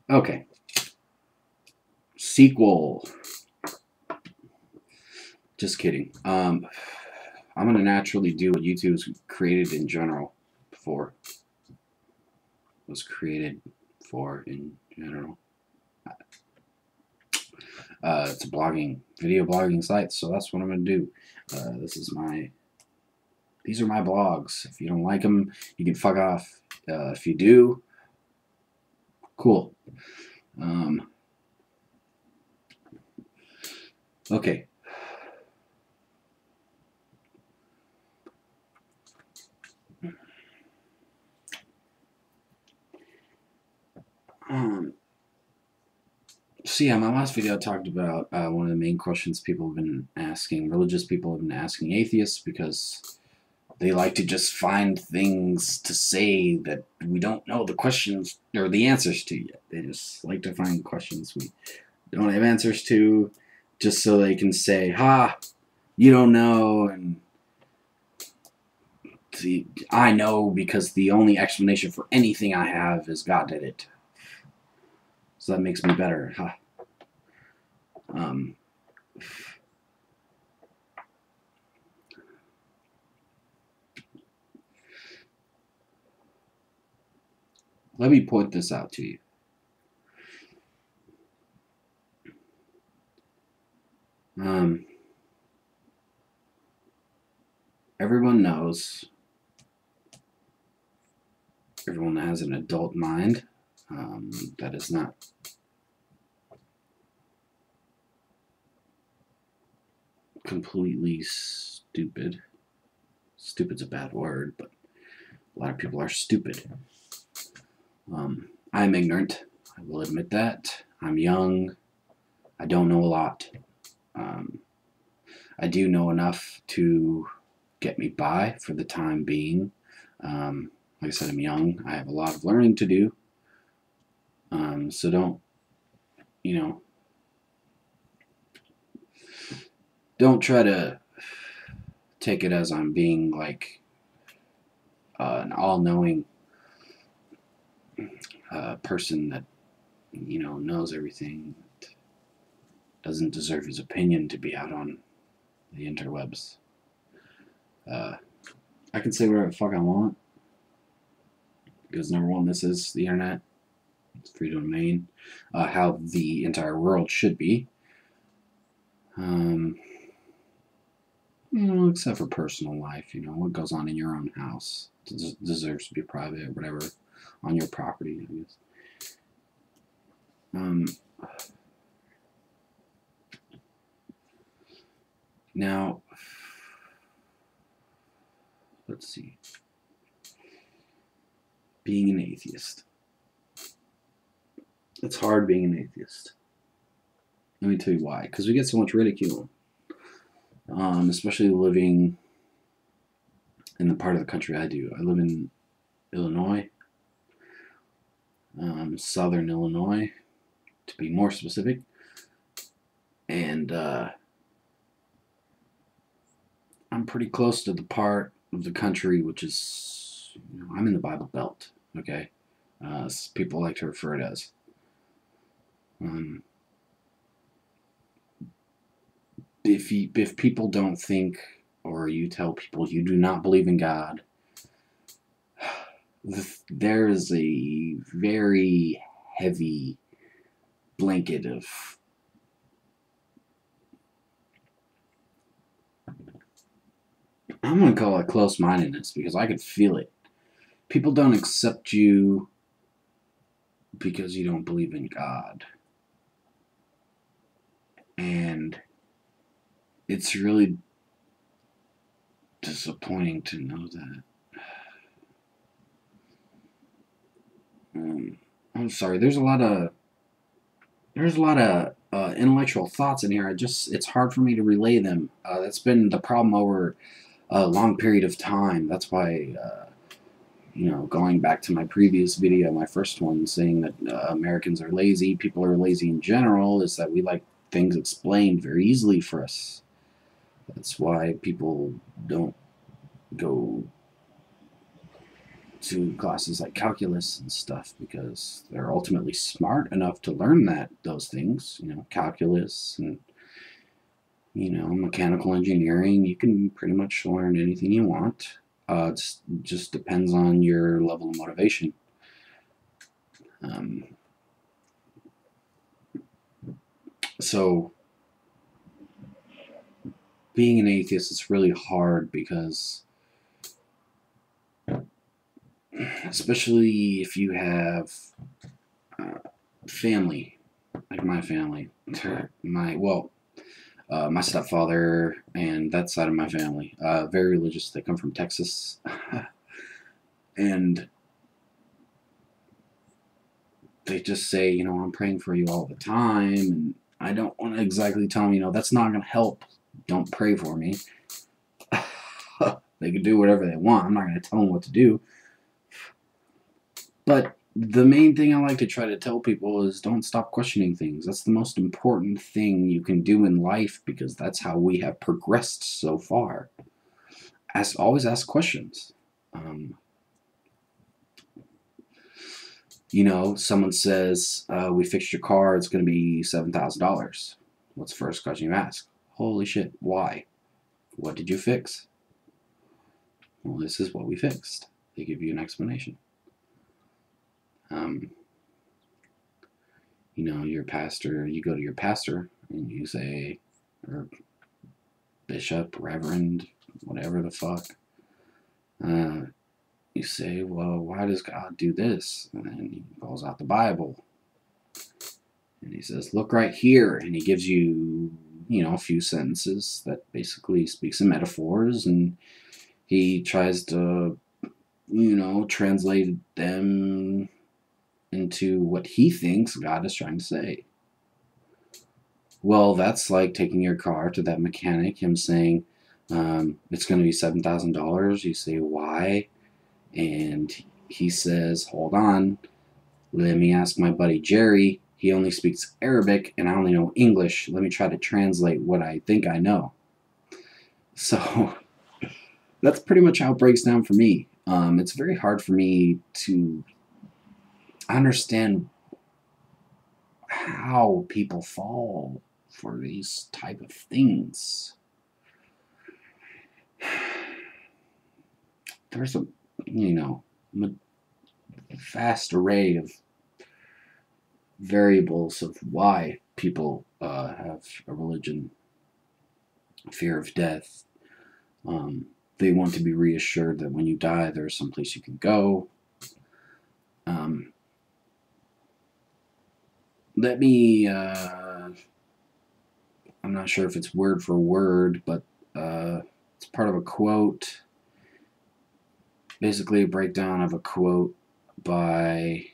Okay. Sequel. Just kidding. I'm gonna naturally do what YouTube's created in general for. Was created for in general. It's a video blogging site, so that's what I'm gonna do. These are my blogs. If you don't like them, you can fuck off. If you do, cool. Okay. So yeah, my last video I talked about one of the main questions people have been asking, religious people have been asking atheists, because they like to just find things to say that we don't know the questions or the answers to yet. They just like to find questions we don't have answers to, just so they can say, "Ha, you don't know," and see, I know because the only explanation for anything I have is God did it. So that makes me better. Ha. Let me point this out to you. Everyone knows, everyone has an adult mind that is not completely stupid. Stupid's a bad word, but a lot of people are stupid. I'm ignorant. I will admit that. I'm young. I don't know a lot. I do know enough to get me by for the time being. Like I said, I'm young. I have a lot of learning to do. So don't, don't try to take it as I'm being like an all-knowing person that, knows everything. Doesn't deserve his opinion to be out on the interwebs. I can say whatever the fuck I want, because number one, this is the internet. It's free domain. How the entire world should be. Except for personal life, what goes on in your own house deserves to be private, or whatever, on your property, I guess. Now, let's see. Being an atheist. It's hard being an atheist. Let me tell you why. Because we get so much ridicule. Especially living in the part of the country I do. I live in Illinois. Southern Illinois, to be more specific. And I'm pretty close to the part of the country which is, I'm in the Bible Belt, okay? People like to refer it as. If people don't think, or you tell people you do not believe in God, there is a very heavy blanket of I'm going to call it close-mindedness, because I could feel it. People don't accept you because you don't believe in God. And it's really disappointing to know that. I'm sorry. There's a lot of intellectual thoughts in here. It's hard for me to relay them. That's been the problem over a long period of time. That's why, going back to my previous video, my first one, saying that Americans are lazy, people are lazy in general, is that we like things explained very easily for us. That's why people don't go to classes like calculus and stuff because they're ultimately smart enough to learn those things. Calculus and mechanical engineering. You can pretty much learn anything you want. It just depends on your level of motivation. So being an atheist is really hard because, especially if you have family, like my family, my stepfather and that side of my family, very religious. They come from Texas, and they just say, I'm praying for you all the time, and I don't want to exactly tell them, that's not going to help. Don't pray for me. They can do whatever they want. I'm not going to tell them what to do. But the main thing I like to try to tell people is don't stop questioning things. That's the most important thing you can do in life because that's how we have progressed so far. Always ask questions. Someone says, we fixed your car, it's going to be $7,000. What's the first question you ask? Holy shit, why? What did you fix? Well, this is what we fixed. They give you an explanation. Your pastor, you go to your pastor and you say, or bishop, reverend, whatever the fuck. You say, well, why does God do this? And then he pulls out the Bible. And he says, look right here. And he gives you, a few sentences that basically speaks in metaphors. And he tries to, translate them into what he thinks God is trying to say. Well, that's like taking your car to that mechanic, him saying, it's going to be $7,000. You say, why? And he says, hold on, let me ask my buddy Jerry. He only speaks Arabic and I only know English. Let me try to translate what I think I know. So that's pretty much how it breaks down for me. It's very hard for me to understand how people fall for these type of things. There's a vast array of variables of why people have a religion, fear of death. They want to be reassured that when you die, there's someplace you can go. I'm not sure if it's word for word, but it's part of a quote. Basically a breakdown of a quote by,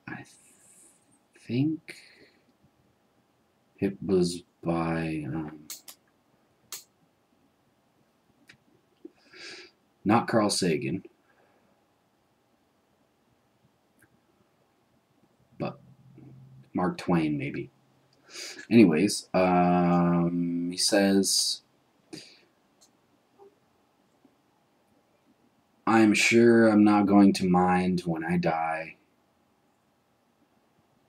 I think it was by, not Carl Sagan, but Mark Twain maybe. Anyways, he says, I'm sure I'm not going to mind when I die,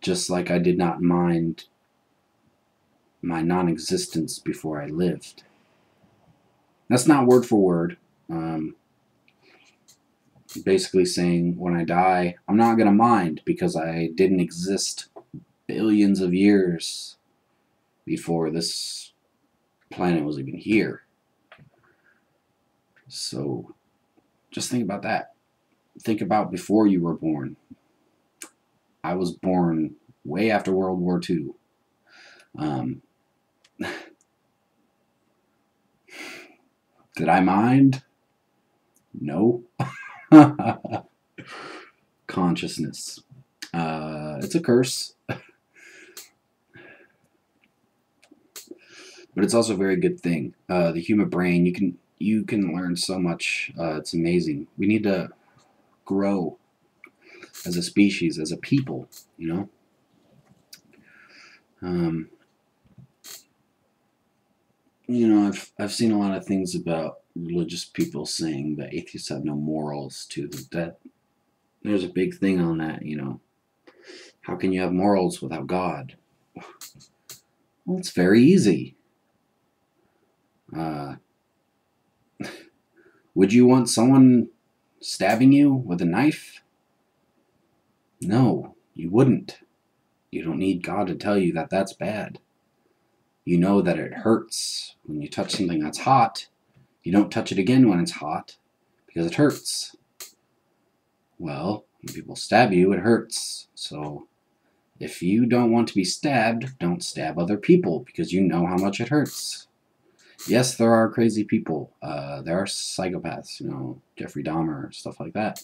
just like I did not mind my non-existence before I lived. That's not word for word. Basically saying when I die, I'm not going to mind because I didn't exist billions of years before this planet was even here. So just think about that. Think about before you were born. I was born way after World War II. Did I mind? No. Consciousness. It's a curse. But it's also a very good thing. The human brain, you can learn so much. It's amazing. We need to grow as a species, as a people, I've seen a lot of things about religious people saying that atheists have no morals too. That there's a big thing on that, you know. How can you have morals without God? Well, it's very easy. Would you want someone stabbing you with a knife? No, you wouldn't. You don't need God to tell you that that's bad. You know that it hurts when you touch something that's hot. You don't touch it again when it's hot because it hurts. Well, when people stab you, it hurts. So if you don't want to be stabbed, don't stab other people because you know how much it hurts. Yes, there are crazy people. There are psychopaths, you know, Jeffrey Dahmer, stuff like that.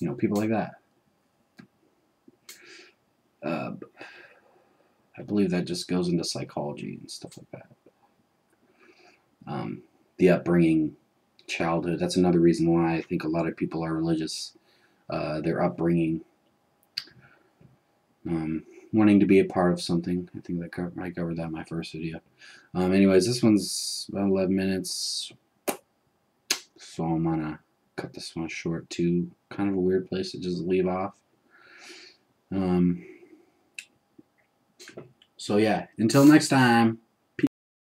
You know, people like that. I believe that just goes into psychology and stuff like that. The upbringing, childhood, that's another reason why I think a lot of people are religious. Their upbringing, wanting to be a part of something. I think I covered that in my first video. Anyways, this one's about 11 minutes, so I'm gonna cut this one short too. Kind of a weird place to just leave off. So yeah, until next time.